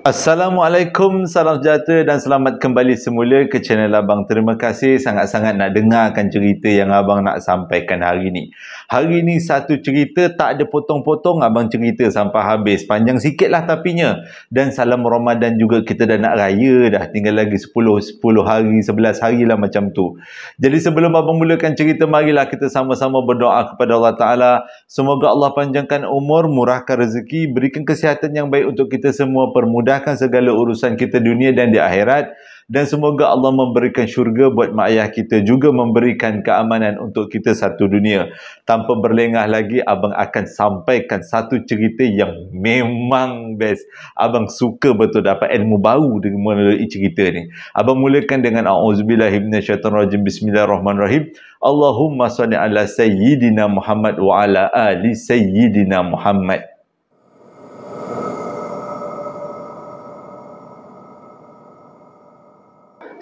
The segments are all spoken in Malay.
Assalamualaikum, salam sejahtera dan selamat kembali semula ke channel Abang. Terima kasih sangat-sangat nak dengarkan cerita yang Abang nak sampaikan hari ini. Hari ini satu cerita tak ada potong-potong, Abang cerita sampai habis. Panjang sikit lah tapinya. Dan salam Ramadan juga, kita dah nak raya dah. Tinggal lagi 10 hari, 11 hari lah macam tu. Jadi sebelum Abang mulakan cerita, marilah kita sama-sama berdoa kepada Allah Ta'ala. Semoga Allah panjangkan umur, murahkan rezeki, berikan kesihatan yang baik untuk kita semua, permudah segala urusan kita dunia dan di akhirat, dan semoga Allah memberikan syurga buat mak ayah kita, juga memberikan keamanan untuk kita satu dunia. Tanpa berlengah lagi, Abang akan sampaikan satu cerita yang memang best. Abang suka betul dapat ilmu baru dengan melalui cerita ni. Abang mulakan dengan a'udzubillahi minasyaitonirrajim. Bismillahirrahmanirrahim. Allahumma shalli ala sayyidina Muhammad wa ala ali sayyidina Muhammad.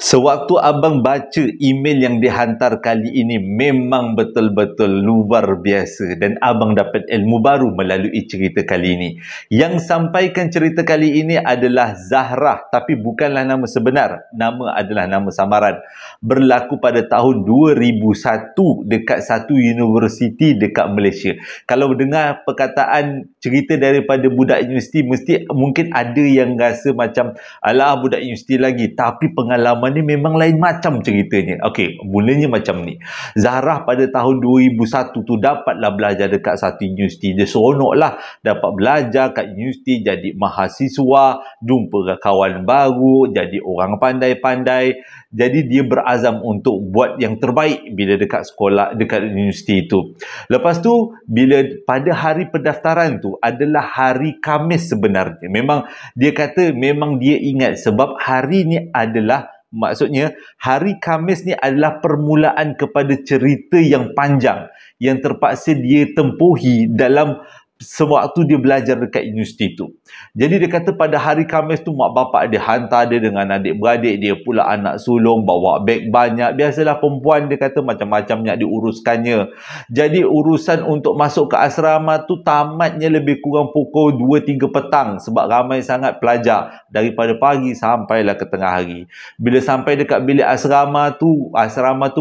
Sewaktu Abang baca email yang dihantar kali ini, memang betul-betul luar biasa dan Abang dapat ilmu baru melalui cerita kali ini. Yang sampaikan cerita kali ini adalah Zahra, tapi bukanlah nama sebenar. Nama adalah nama samaran. Berlaku pada tahun 2001 dekat satu universiti dekat Malaysia. Kalau dengar perkataan cerita daripada budak universiti, mungkin ada yang rasa macam alah budak universiti lagi, tapi pengalaman ni memang lain macam ceritanya. Okey, mulanya macam ni. Zahra pada tahun 2001 tu dapatlah belajar dekat satu universiti. Dia seronok lah dapat belajar kat universiti, jadi mahasiswa, jumpa kawan baru, jadi orang pandai-pandai. Jadi dia berazam untuk buat yang terbaik bila dekat sekolah, dekat universiti itu. Lepas tu, bila pada hari pendaftaran tu adalah hari Khamis sebenarnya. Memang dia kata memang dia ingat sebab hari ni adalah, maksudnya hari Khamis ni adalah permulaan kepada cerita yang panjang yang terpaksa dia tempuhi dalam sewaktu dia belajar dekat universiti tu. Jadi dia kata pada hari Khamis tu mak bapak dia hantar dia dengan adik-beradik dia, pula anak sulung, bawa beg banyak. Biasalah perempuan, dia kata macam-macamnya diuruskannya. Jadi urusan untuk masuk ke asrama tu tamatnya lebih kurang pukul 2-3 petang sebab ramai sangat pelajar daripada pagi sampailah ke tengah hari. Bila sampai dekat bilik asrama tu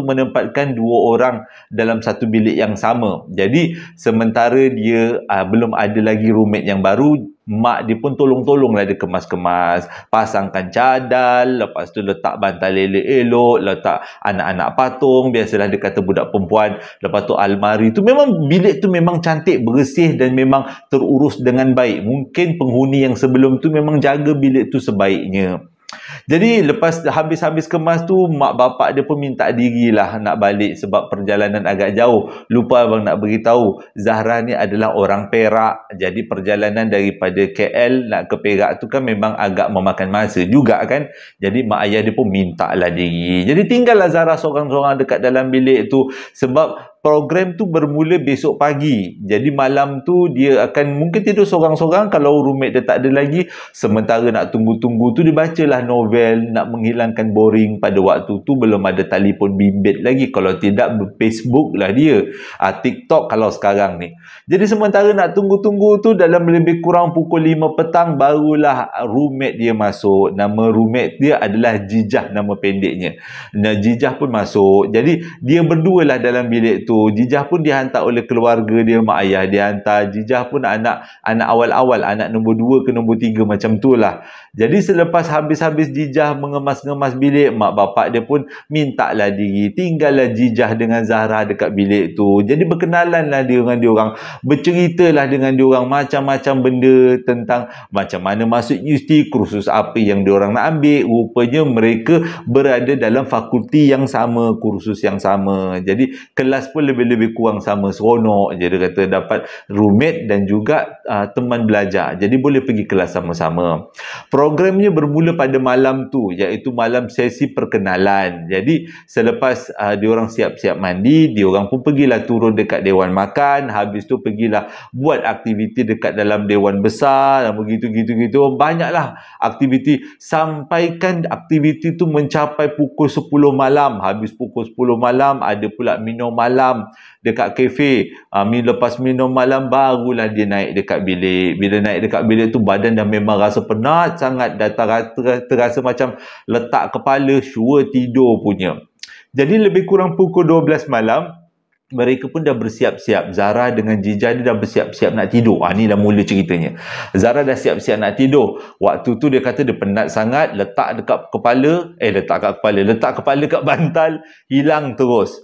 menempatkan 2 orang dalam satu bilik yang sama. Jadi sementara dia belum ada lagi roommate yang baru, mak dia pun tolong-tolonglah dia kemas-kemas, pasangkan cadar, lepas tu letak bantal elok-elok, letak anak-anak patung, biasalah dia kata budak perempuan. Lepas tu almari tu memang, bilik tu memang cantik, bersih dan memang terurus dengan baik. Mungkin penghuni yang sebelum tu memang jaga bilik tu sebaiknya. Jadi lepas habis-habis kemas tu, mak bapak dia pun minta dirilah nak balik sebab perjalanan agak jauh. Lupa abang nak beritahu, Zahra ni adalah orang Perak. Jadi perjalanan daripada KL nak ke Perak tu kan memang agak memakan masa juga kan. Jadi mak ayah dia pun minta lah diri. Jadi tinggallah Zahra seorang-seorang dekat dalam bilik tu sebab program tu bermula besok pagi. Jadi malam tu dia akan mungkin tidur seorang-seorang kalau roommate dia tak ada lagi. Sementara nak tunggu-tunggu tu dia bacalah novel nak menghilangkan boring. Pada waktu tu belum ada telefon bimbit lagi. Kalau tidak Facebook lah dia. TikTok kalau sekarang ni. Jadi sementara nak tunggu-tunggu tu dalam lebih kurang pukul 5 petang barulah roommate dia masuk. Nama roommate dia adalah Jijah, nama pendeknya. Nah, Jijah pun masuk. Jadi dia berdua lah dalam bilik tu. Jijah pun dihantar oleh keluarga dia, mak ayah dia hantar. Jijah pun anak awal-awal, anak nombor 2 ke nombor 3 macam tu lah. Jadi selepas habis-habis Jijah mengemas-ngemas bilik, mak bapak dia pun minta lah diri. Tinggallah Jijah dengan Zahra dekat bilik tu. Jadi berkenalan lah dia dengan diorang, berceritalah dengan diorang macam-macam benda tentang macam mana masuk universiti, kursus apa yang diorang nak ambil. Rupanya mereka berada dalam fakulti yang sama, kursus yang sama. Jadi kelas pun lebih-lebih kurang sama, seronok je. Dia kata dapat roommate dan juga teman belajar, jadi boleh pergi kelas sama-sama. Programnya bermula pada malam tu, iaitu malam sesi perkenalan. Jadi selepas diorang siap-siap mandi, diorang pun pergilah turun dekat dewan makan. Habis tu pergilah buat aktiviti dekat dalam dewan besar dan begitu-gitu. Banyaklah aktiviti, sampaikan aktiviti tu mencapai pukul 10 malam. Habis pukul 10 malam ada pula minum malam, malam dekat kafe. Lepas minum malam barulah dia naik dekat bilik. Bila naik dekat bilik tu badan dah memang rasa penat sangat, dah terasa macam letak kepala, sure tidur punya. Jadi lebih kurang pukul 12 malam, mereka pun dah bersiap-siap. Zara dengan Jijah dia dah bersiap-siap nak tidur. Ni dah mula ceritanya. Zara dah siap-siap nak tidur. Waktu tu dia kata dia penat sangat, letak kepala kat bantal, hilang terus.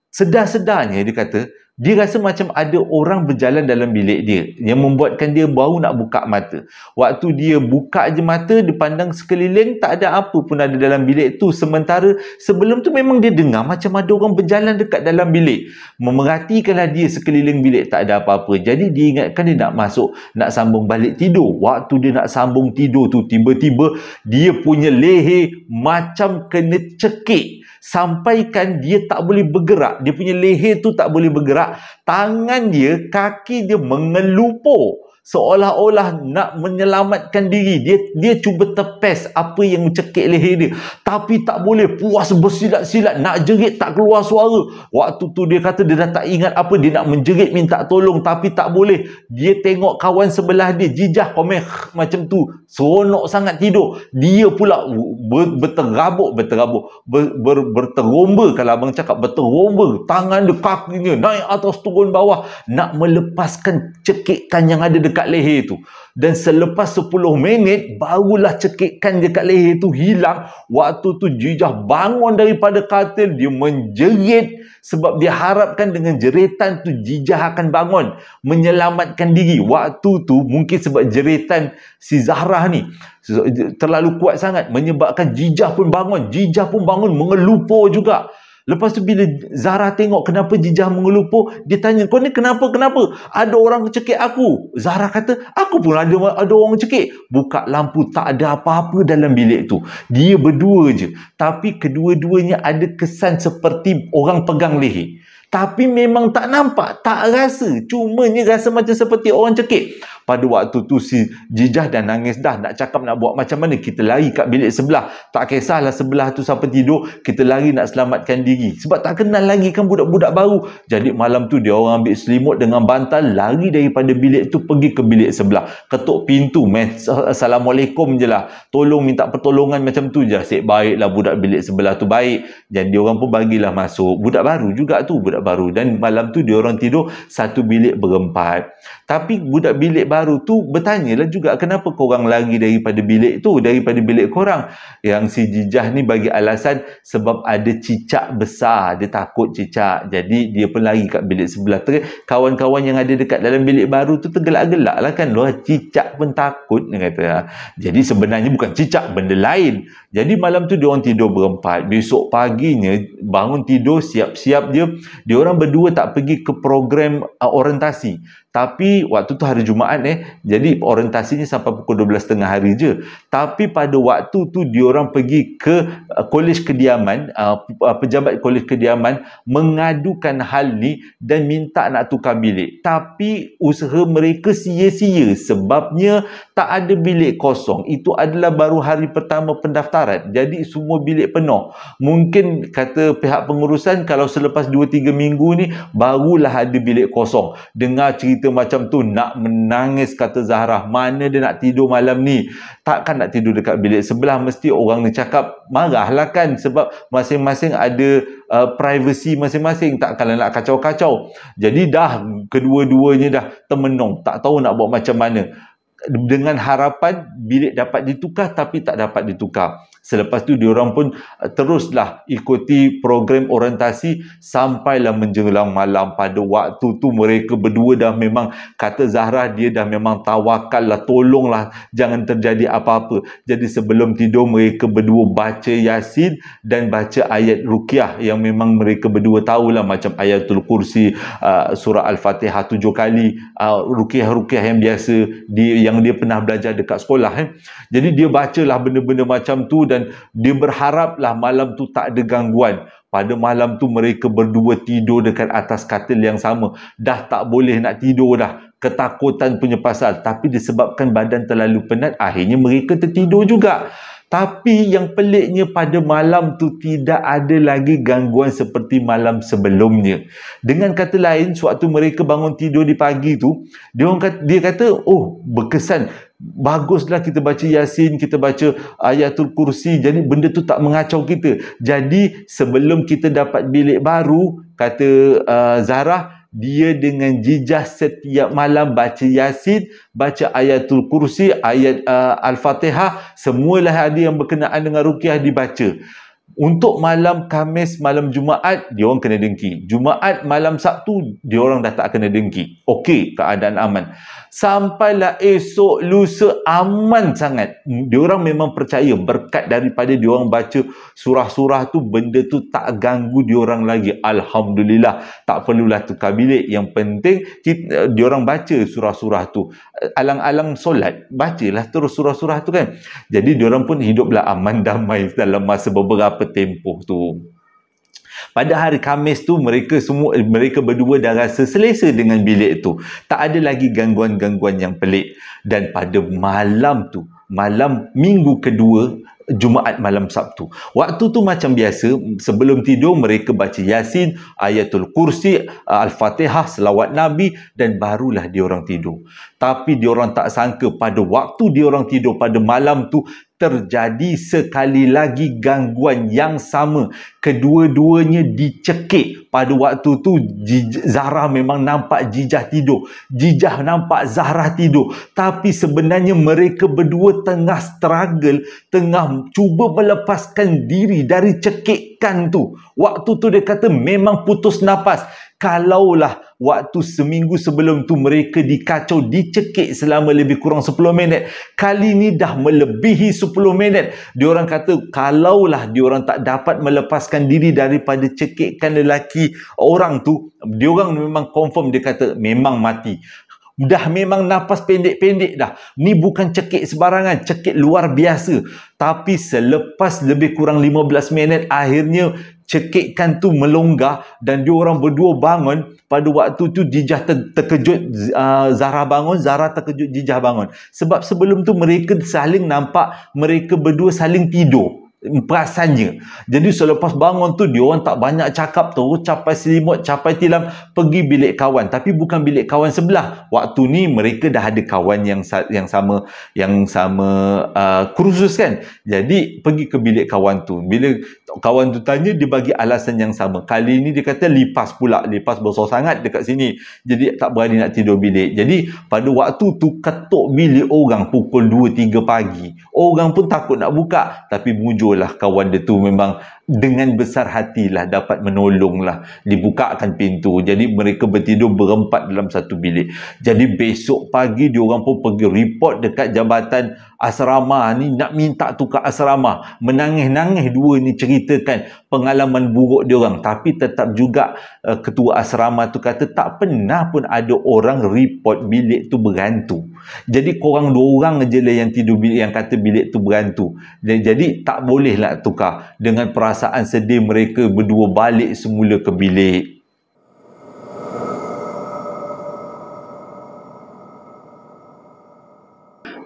Sedar-sedarnya dia kata, dia rasa macam ada orang berjalan dalam bilik dia yang membuatkan dia baru nak buka mata. Waktu dia buka je mata, dia pandang sekeliling, tak ada apa pun ada dalam bilik tu. Sementara sebelum tu memang dia dengar macam ada orang berjalan dekat dalam bilik. Memerhatikanlah dia sekeliling bilik, tak ada apa-apa. Jadi dia ingatkan dia nak masuk, nak sambung balik tidur. Waktu dia nak sambung tidur tu, tiba-tiba dia punya leher macam kena cekik. Sampaikan dia tak boleh bergerak. Dia punya leher tu tak boleh bergerak. Tangan dia, kaki dia mengelupur. Seolah-olah nak menyelamatkan diri. Dia cuba tepes apa yang mencekik leher dia. Tapi tak boleh. Puas bersilat-silat. Nak jerit tak keluar suara. Waktu tu dia kata dia dah tak ingat apa. Dia nak menjerit minta tolong. Tapi tak boleh. Dia tengok kawan sebelah dia. Jijah komen macam tu. Seronok sangat tidur. Dia pula berteromba. Kalau abang cakap berteromba. Tangan dia, kakinya naik atas turun bawah. Nak melepaskan cekikan yang ada dekat leher tu. Dan selepas 10 minit barulah cekikan dekat leher tu hilang. Waktu tu Jijah bangun daripada katil. Dia menjerit sebab dia harapkan dengan jeritan tu Jijah akan bangun menyelamatkan diri. Waktu tu mungkin sebab jeritan si Zahra ni terlalu kuat sangat menyebabkan Jijah pun bangun. Jijah pun bangun mengelupur juga. Lepas tu bila Zahra tengok kenapa Jijah mengelupur, dia tanya, kau ni kenapa? Ada orang cekik aku. Zahra kata, aku pun ada orang cekik. Buka lampu, tak ada apa-apa dalam bilik tu. Dia berdua je. Tapi kedua-duanya ada kesan seperti orang pegang leher. Tapi memang tak nampak, tak rasa. Cumanya rasa macam seperti orang cekik. Pada waktu tu si Jijah dah nangis dah. Nak cakap nak buat macam mana. Kita lari kat bilik sebelah. Tak kisahlah sebelah tu siapa tidur. Kita lari nak selamatkan diri. Sebab tak kenal lagi kan budak-budak baru. Jadi malam tu dia orang ambil selimut dengan bantal. Lari daripada bilik tu pergi ke bilik sebelah. Ketuk pintu. Assalamualaikum je lah. Tolong minta pertolongan macam tu je. Asyik baiklah budak bilik sebelah tu baik. Jadi dia orang pun bagilah masuk. Budak baru juga tu. Budak baru. Dan malam tu dia orang tidur satu bilik berempat. Tapi budak bilik baru tu bertanyalah juga, kenapa korang lari daripada bilik tu, daripada bilik korang? Yang si Jijah ni bagi alasan sebab ada cicak besar, dia takut cicak. Jadi dia pun lari kat bilik sebelah. Kawan-kawan yang ada dekat dalam bilik baru tu tergelak-gelak lah kan. Loh, cicak pun takut, dia kata. Jadi sebenarnya bukan cicak, benda lain. Jadi malam tu dia orang tidur berempat. Besok paginya bangun tidur, siap-siap dia orang berdua tak pergi ke program orientasi. Tapi waktu tu hari Jumaat jadi orientasinya sampai pukul 12.30 hari je. Tapi pada waktu tu diorang pergi ke kolej kediaman, pejabat kolej kediaman mengadukan hal ni dan minta nak tukar bilik. Tapi usaha mereka sia-sia sebabnya tak ada bilik kosong. Itu adalah baru hari pertama pendaftaran. Jadi semua bilik penuh. Mungkin kata pihak pengurusan kalau selepas 2-3 minggu ni barulah ada bilik kosong. Dengar cerita macam tu nak menangis kata Zahra. Mana dia nak tidur malam ni? Takkan nak tidur dekat bilik sebelah. Mesti orang ni cakap marahlah kan. Sebab masing-masing ada privacy masing-masing. Takkanlah nak kacau-kacau. Jadi dah kedua-duanya dah termenung. Tak tahu nak buat macam mana. Dengan harapan bilik dapat ditukar tapi tak dapat ditukar. Selepas tu diorang pun teruslah ikuti program orientasi sampailah menjelang malam. Pada waktu tu mereka berdua dah memang, kata Zahra, dia dah memang tawakal lah, tolonglah jangan terjadi apa-apa. Jadi sebelum tidur mereka berdua baca Yasin dan baca ayat Ruqyah yang memang mereka berdua tahulah, macam ayatul kursi, surah Al-Fatihah 7 kali, Ruqyah yang biasa yang dia pernah belajar dekat sekolah. Jadi dia bacalah benda-benda macam tu dan dia berharaplah malam tu tak ada gangguan. Pada malam tu mereka berdua tidur dekat atas katil yang sama. Dah tak boleh nak tidur dah. Ketakutan punya pasal. Tapi disebabkan badan terlalu penat, akhirnya mereka tertidur juga. Tapi yang peliknya pada malam tu tidak ada lagi gangguan seperti malam sebelumnya. Dengan kata lain, sewaktu mereka bangun tidur di pagi tu, dia kata, oh berkesan, baguslah kita baca Yasin, kita baca Ayatul Kursi, jadi benda tu tak mengacau kita. Jadi sebelum kita dapat bilik baru, kata Zarah, dia dengan jijah setiap malam baca Yasin, baca Ayatul Kursi, ayat Al-Fatihah, semualah ada yang berkenaan dengan ruqyah dibaca. Untuk malam Khamis, malam Jumaat, dia orang kena dengki. Jumaat, malam Sabtu, dia orang dah tak kena dengki. Okey, keadaan aman. Sampailah esok lusa aman sangat. Dia orang memang percaya berkat daripada dia orang baca surah-surah tu, benda tu tak ganggu dia orang lagi. Alhamdulillah, tak perlulah tukar bilik. Yang penting dia orang baca surah-surah tu. Alang-alang solat, bacalah terus surah-surah tu kan. Jadi dia orang pun hiduplah aman damai dalam masa beberapa tempoh tu. Pada hari Khamis tu mereka berdua dah rasa selesa dengan bilik tu. Tak ada lagi gangguan-gangguan yang pelik. Dan pada malam tu, malam minggu kedua, Jumaat malam Sabtu, waktu tu macam biasa, sebelum tidur mereka baca Yasin, Ayatul Kursi, Al-Fatihah, selawat Nabi, dan barulah diorang tidur. Tapi diorang tak sangka pada waktu diorang tidur pada malam tu, terjadi sekali lagi gangguan yang sama. Kedua-duanya dicekik. Pada waktu tu Zarah memang nampak Jijah tidur, Jijah nampak Zarah tidur, tapi sebenarnya mereka berdua tengah struggle, tengah cuba melepaskan diri dari cekikan tu. Waktu tu dia kata memang putus nafas. Kalaulah waktu seminggu sebelum tu mereka dikacau, dicekik selama lebih kurang 10 minit, kali ni dah melebihi 10 minit. Diorang kata kalaulah diorang tak dapat melepaskan diri daripada cekikan lelaki orang tu, diorang memang confirm, dia kata memang mati. Dah memang nafas pendek-pendek dah. Ni bukan cekik sebarangan, cekik luar biasa. Tapi selepas lebih kurang 15 minit, akhirnya cekikan tu melonggar dan diorang berdua bangun. Pada waktu tu Jijah terkejut, Zarah bangun, Zarah terkejut, Jijah bangun. Sebab sebelum tu mereka saling nampak, mereka berdua saling tidur perasaannya. Jadi selepas bangun tu diorang tak banyak cakap tu, capai selimut, capai tilam, pergi bilik kawan. Tapi bukan bilik kawan sebelah. Waktu ni mereka dah ada kawan yang sama kursus kan. Jadi pergi ke bilik kawan tu. Bila kawan tu tanya, dia bagi alasan yang sama. Kali ni dia kata lipas pula, lipas besar sangat dekat sini, jadi tak berani nak tidur bilik. Jadi pada waktu tu ketuk bilik orang pukul 2-3 pagi. Orang pun takut nak buka, tapi mujurlah kawan dia tu memang dengan besar hatilah dapat menolonglah, dibukakan pintu. Jadi mereka bertidur berempat dalam satu bilik. Jadi besok pagi diorang pun pergi report dekat jabatan asrama ni, nak minta tukar asrama. Menangis-nangis dua ni ceritakan pengalaman buruk diorang. Tapi tetap juga ketua asrama tu kata tak pernah pun ada orang report bilik tu berhantu. Jadi korang dua orang je lah yang tidur bilik, yang kata bilik tu berhantu. Dan jadi tak bolehlah tukar. Dengan perasaan sedih mereka berdua balik semula ke bilik.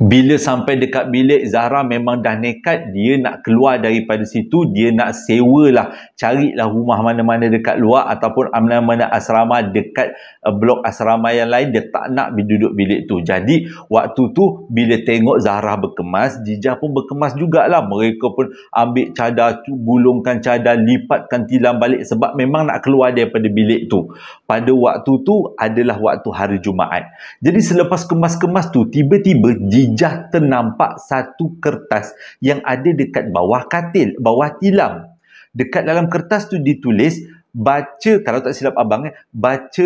Bila sampai dekat bilik, Zahra memang dah nekat, dia nak keluar daripada situ, dia nak sewalah, carilah rumah mana-mana dekat luar ataupun mana-mana asrama dekat blok asrama yang lain. Dia tak nak duduk bilik tu. Jadi waktu tu bila tengok Zahra berkemas, Jijah pun berkemas jugalah. Mereka pun ambil cadar, gulungkan cadar, lipatkan tilam balik sebab memang nak keluar daripada bilik tu. Pada waktu tu adalah waktu hari Jumaat. Jadi selepas kemas-kemas tu, tiba-tiba Jijah ternampak satu kertas yang ada dekat bawah katil, bawah tilam. Dekat dalam kertas tu ditulis, baca, kalau tak silap abang,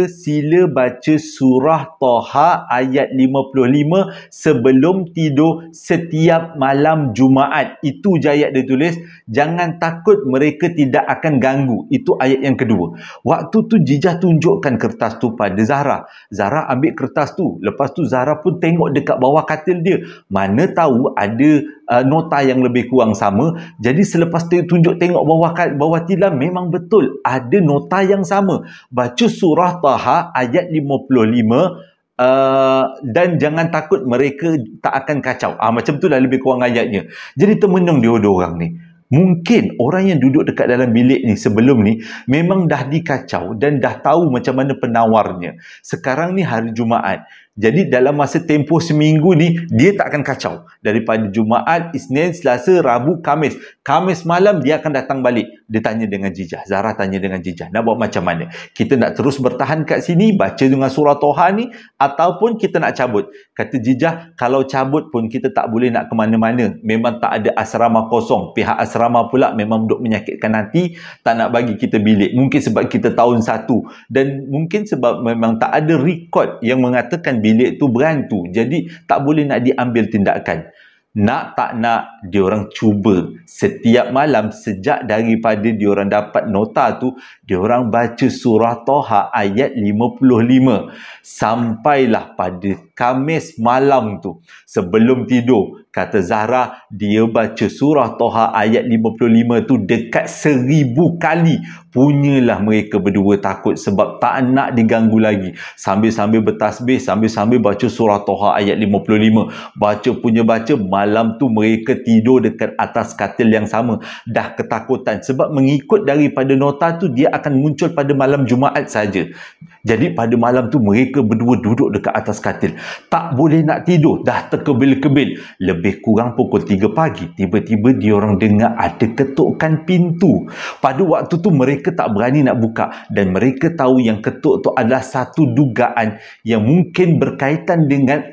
sila baca surah Taha ayat 55 sebelum tidur setiap malam Jumaat. Itu je ayat dia tulis. Jangan takut, mereka tidak akan ganggu. Itu ayat yang kedua. Waktu tu Jijah tunjukkan kertas tu pada Zahra. Zahra ambil kertas tu. Lepas tu Zahra pun tengok dekat bawah katil dia. Mana tahu ada nota yang lebih kurang sama. Jadi selepas tunjuk tengok bawah tilam, memang betul ada nota yang sama. Baca surah Taha ayat 55 dan jangan takut mereka tak akan kacau. Macam itulah lebih kurang ayatnya. Jadi termenung dia orang ni. Mungkin orang yang duduk dekat dalam bilik ni sebelum ni memang dah dikacau dan dah tahu macam mana penawarnya. Sekarang ni hari Jumaat. Jadi dalam masa tempoh seminggu ni dia tak akan kacau. Daripada Jumaat, Isnin, Selasa, Rabu, Khamis. Khamis malam dia akan datang balik. Dia tanya dengan Jijah. Zahra tanya dengan Jijah. Nak buat macam mana? Kita nak terus bertahan kat sini baca dengan surah Toha ni ataupun kita nak cabut? Kata Jijah, kalau cabut pun kita tak boleh nak ke mana-mana. Memang tak ada asrama kosong. Pihak asrama pula memang duk menyakitkan hati, tak nak bagi kita bilik. Mungkin sebab kita tahun 1 dan mungkin sebab memang tak ada rekod yang mengatakan bilik tu berantu. Jadi tak boleh nak diambil tindakan. Nak tak nak, diorang cuba setiap malam sejak daripada diorang dapat nota tu, diorang baca surah Toha ayat 55 sampailah pada Khamis malam tu. Sebelum tidur, kata Zahra, dia baca surah Toha ayat 55 tu dekat 1000 kali. Punyalah mereka berdua takut sebab tak nak diganggu lagi. Sambil-sambil bertasbih, sambil-sambil baca surah Toha ayat 55. Baca punya baca, malam tu mereka tidur dekat atas katil yang sama. Dah ketakutan sebab mengikut daripada nota tu dia akan muncul pada malam Jumaat saja. Jadi pada malam tu mereka berdua duduk dekat atas katil. Tak boleh nak tidur, dah terkebil-kebil. Lebih kurang pukul 3 pagi, tiba-tiba diorang dengar ada ketukan pintu. Pada waktu tu mereka tak berani nak buka dan mereka tahu yang ketuk tu adalah satu dugaan yang mungkin berkaitan dengan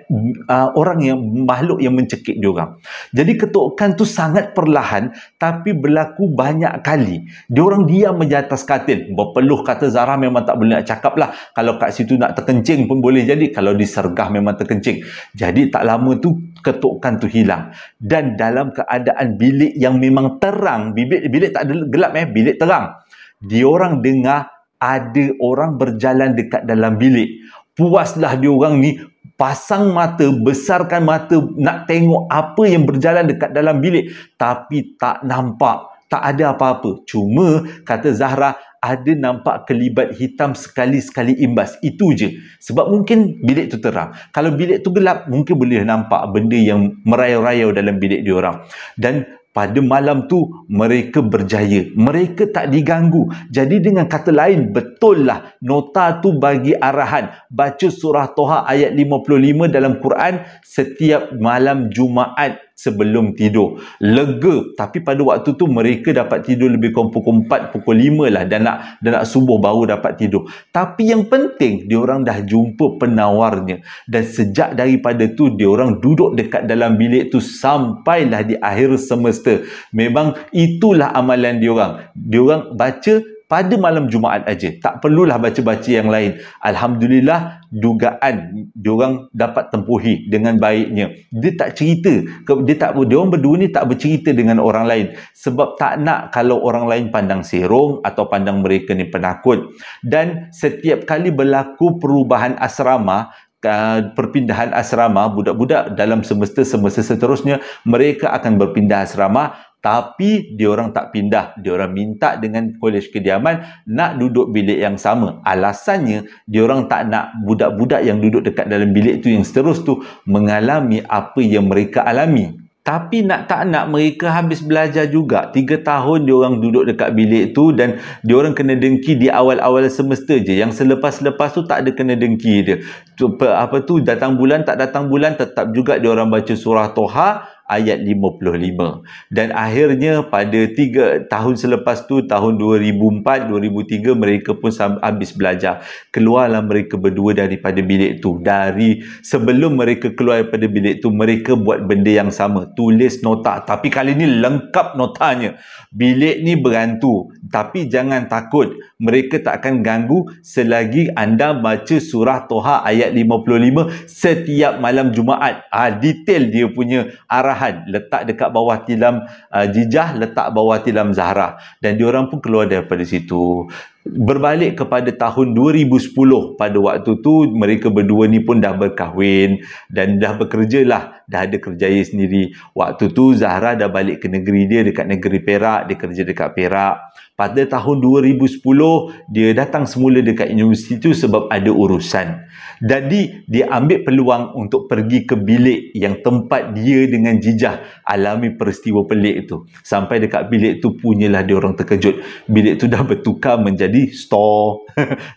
orang yang makhluk yang mencekik diorang. Jadi ketukan tu sangat perlahan tapi berlaku banyak kali. Diorang diam di atas katil. Berpeluh, kata Zahra, memang tak boleh nak cakap lah. Kalau kat situ nak terkencing pun boleh jadi. Kalau disergah memang terkencing. Jadi tak lama tu ketukan tu hilang. Dan dalam keadaan bilik yang memang terang, bilik tak ada gelap, bilik terang, diorang dengar ada orang berjalan dekat dalam bilik. Puaslah diorang ni, pasang mata, besarkan mata nak tengok apa yang berjalan dekat dalam bilik. Tapi tak nampak, tak ada apa-apa. Cuma kata Zahra, ada nampak kelibat hitam sekali-sekali imbas. Itu je. Sebab mungkin bilik tu terang. Kalau bilik tu gelap, mungkin boleh nampak benda yang merayau-rayau dalam bilik diorang. Dan pada malam tu mereka berjaya. Mereka tak diganggu. Jadi dengan kata lain, betul lah nota tu bagi arahan baca surah Toha ayat 55 dalam Quran setiap malam Jumaat sebelum tidur. Lega. Tapi pada waktu tu mereka dapat tidur lebih kurang pukul 4, pukul 5 lah. Dan nak subuh baru dapat tidur. Tapi yang penting, diorang dah jumpa penawarnya. Dan sejak daripada tu, diorang duduk dekat dalam bilik tu sampailah di akhir semesta. Memang itulah amalan diorang. Diorang baca pada malam Jumaat aja. Tak perlulah baca-baca yang lain. Alhamdulillah, dugaan diorang dapat tempuhi dengan baiknya. Dia tak cerita. Diorang berdua ni tak bercerita dengan orang lain. Sebab tak nak kalau orang lain pandang serong atau pandang mereka ni penakut. Dan setiap kali berlaku perubahan asrama, perpindahan asrama, budak-budak dalam semester-semester seterusnya, mereka akan berpindah asrama. Tapi diorang tak pindah. Diorang minta dengan kolej kediaman nak duduk bilik yang sama. Alasannya, diorang tak nak budak-budak yang duduk dekat dalam bilik tu yang seterus tu mengalami apa yang mereka alami. Tapi nak tak nak mereka habis belajar juga. 3 tahun diorang duduk dekat bilik tu dan diorang kena dengki di awal-awal semester je. Yang selepas-lepas tu tak ada kena dengki dia. Datang bulan tak datang bulan tetap juga diorang baca surah Toha ayat 55. Dan akhirnya pada 3 tahun selepas tu, tahun 2004-2003, mereka pun habis belajar. Keluarlah mereka berdua daripada bilik tu. Dari sebelum mereka keluar daripada bilik tu, mereka buat benda yang sama. Tulis nota. Tapi kali ni lengkap notanya. Bilik ni berantu. Tapi jangan takut. Mereka tak akan ganggu selagi anda baca surah Toha ayat 55 setiap malam Jumaat. Detail dia punya arahan. Letak dekat bawah tilam Jijah, letak bawah tilam Zahra. Dan diorang pun keluar daripada situ. Berbalik kepada tahun 2010, pada waktu tu mereka berdua ni pun dah berkahwin dan dah bekerja lah, dah ada kerjaya sendiri. Waktu tu Zahra dah balik ke negeri dia dekat negeri Perak, dia kerja dekat Perak. Pada tahun 2010, dia datang semula dekat universiti tu sebab ada urusan. Jadi dia ambil peluang untuk pergi ke bilik yang tempat dia dengan Jijah alami peristiwa pelik tu. Sampai dekat bilik tu punyalah dia orang terkejut. Bilik tu dah bertukar menjadi store.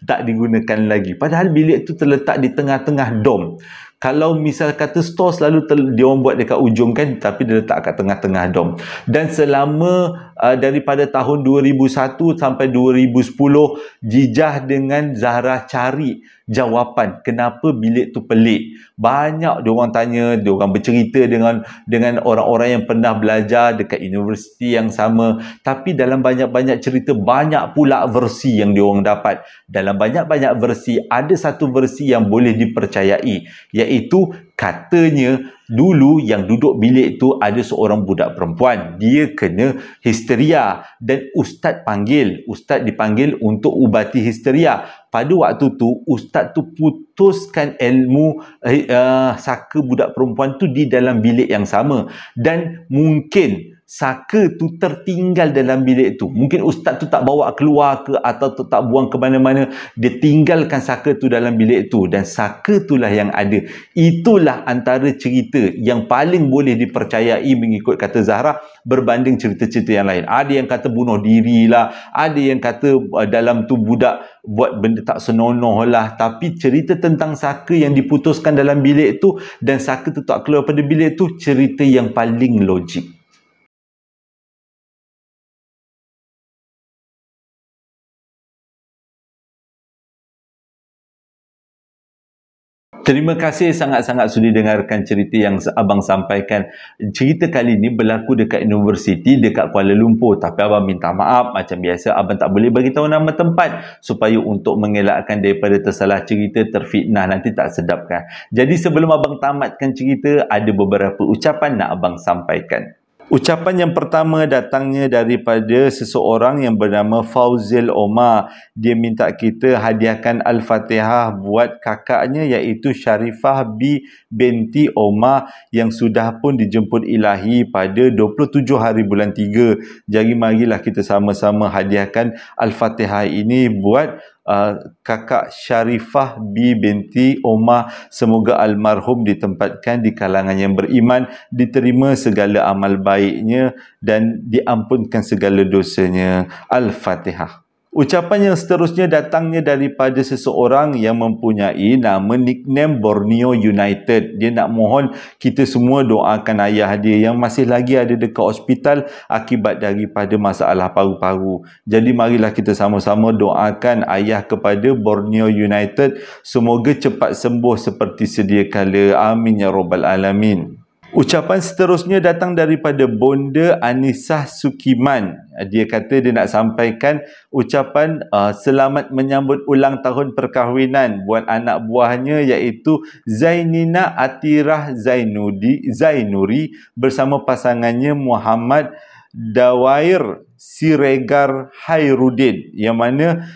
Tak digunakan lagi. Padahal bilik tu terletak di tengah-tengah dom. Kalau misal kata store selalu dia orang buat dekat ujung kan, tapi dia letak kat tengah-tengah dom. Dan selama daripada tahun 2001 sampai 2010, Jijah dengan Zahra cari jawapan kenapa bilik tu pelik. Banyak dia orang tanya, dia orang bercerita dengan orang-orang yang pernah belajar dekat universiti yang sama, tapi dalam banyak-banyak cerita banyak pula versi yang dia orang dapat. Dalam banyak-banyak versi ada satu versi yang boleh dipercayai, iaitu katanya dulu yang duduk bilik tu ada seorang budak perempuan. Dia kena histeria dan ustaz dipanggil untuk ubati histeria. Pada waktu tu ustaz tu putuskan ilmu saka budak perempuan tu di dalam bilik yang sama, dan mungkin saka tu tertinggal dalam bilik tu. Mungkin ustaz tu tak bawa keluar ke, atau tak buang ke mana-mana. Dia tinggalkan saka tu dalam bilik tu, dan saka itulah yang ada. Itulah antara cerita yang paling boleh dipercayai mengikut kata Zahra berbanding cerita-cerita yang lain. Ada yang kata bunuh diri lah, ada yang kata dalam tu budak buat benda tak senonoh lah. Tapi cerita tentang saka yang diputuskan dalam bilik tu dan saka tu tak keluar pada bilik tu, cerita yang paling logik. Terima kasih sangat-sangat sudi dengarkan cerita yang abang sampaikan. Cerita kali ini berlaku dekat universiti dekat Kuala Lumpur. Tapi abang minta maaf, macam biasa abang tak boleh bagi tahu nama tempat supaya untuk mengelakkan daripada tersalah cerita, terfitnah, nanti tak sedap kan. Jadi sebelum abang tamatkan cerita, ada beberapa ucapan nak abang sampaikan. Ucapan yang pertama datangnya daripada seseorang yang bernama Fauzil Omar. Dia minta kita hadiahkan Al-Fatihah buat kakaknya, iaitu Sharifah binti Omar yang sudah pun dijemput ilahi pada 27 hari bulan 3. Jadi marilah kita sama-sama hadiahkan Al-Fatihah ini buat kakak Sharifah binti Omar. Semoga almarhum ditempatkan di kalangan yang beriman, diterima segala amal baiknya dan diampunkan segala dosanya. Al-Fatihah. Ucapan yang seterusnya datangnya daripada seseorang yang mempunyai nama nickname Borneo United. Dia nak mohon kita semua doakan ayah dia yang masih lagi ada dekat hospital akibat daripada masalah paru-paru. Jadi marilah kita sama-sama doakan ayah kepada Borneo United. Semoga cepat sembuh seperti sedia kala. Amin ya Rabbal Alamin. Ucapan seterusnya datang daripada Bonda Anisah Sukiman. Dia kata dia nak sampaikan ucapan selamat menyambut ulang tahun perkahwinan buat anak buahnya, iaitu Zainina Atirah Zainuri bersama pasangannya Muhammad Dawair Siregar Hairudin, yang mana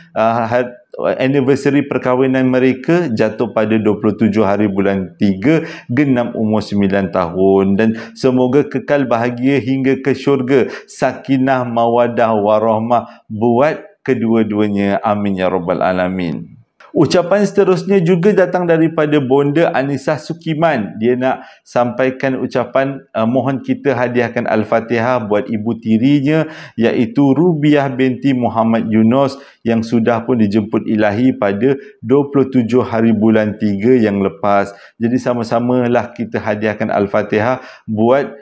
anniversary perkahwinan mereka jatuh pada 27 hari bulan 3, genap umur 9 tahun, dan semoga kekal bahagia hingga ke syurga, sakinah mawadah warahmah buat kedua-duanya. Amin ya Rabbal Alamin. Ucapan seterusnya juga datang daripada Bonda Anisah Sukiman. Dia nak sampaikan ucapan mohon kita hadiahkan Al-Fatihah buat ibu tirinya, iaitu Rubiah binti Muhammad Yunus yang sudah pun dijemput ilahi pada 27 hari bulan 3 yang lepas. Jadi sama-samalah kita hadiahkan Al-Fatihah buat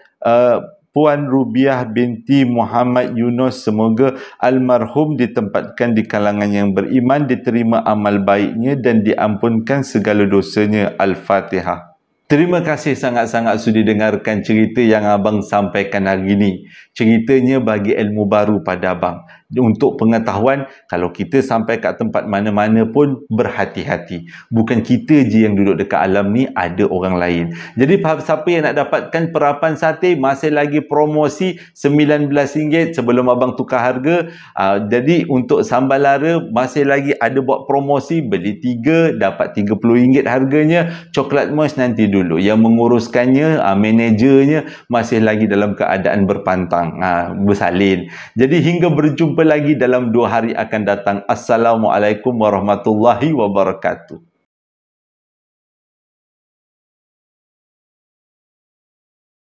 Puan Rubiah binti Muhammad Yunus. Semoga almarhum ditempatkan di kalangan yang beriman, diterima amal baiknya dan diampunkan segala dosanya. Al-Fatihah. Terima kasih sangat-sangat sudi dengarkan cerita yang abang sampaikan hari ini. Ceritanya bagi ilmu baru pada abang. untuk pengetahuan, kalau kita sampai kat tempat mana-mana pun berhati-hati. Bukan kita je yang duduk dekat alam ni, ada orang lain. Jadi siapa yang nak dapatkan perapan sate, masih lagi promosi RM19 sebelum abang tukar harga. Jadi untuk sambal lara masih lagi ada buat promosi, beli 3 dapat RM30 harganya. Coklat Moist nanti dulu, yang menguruskannya, manajernya masih lagi dalam keadaan berpantang, bersalin. Jadi hingga berjumpa lagi dalam 2 hari akan datang. Assalamualaikum warahmatullahi wabarakatuh.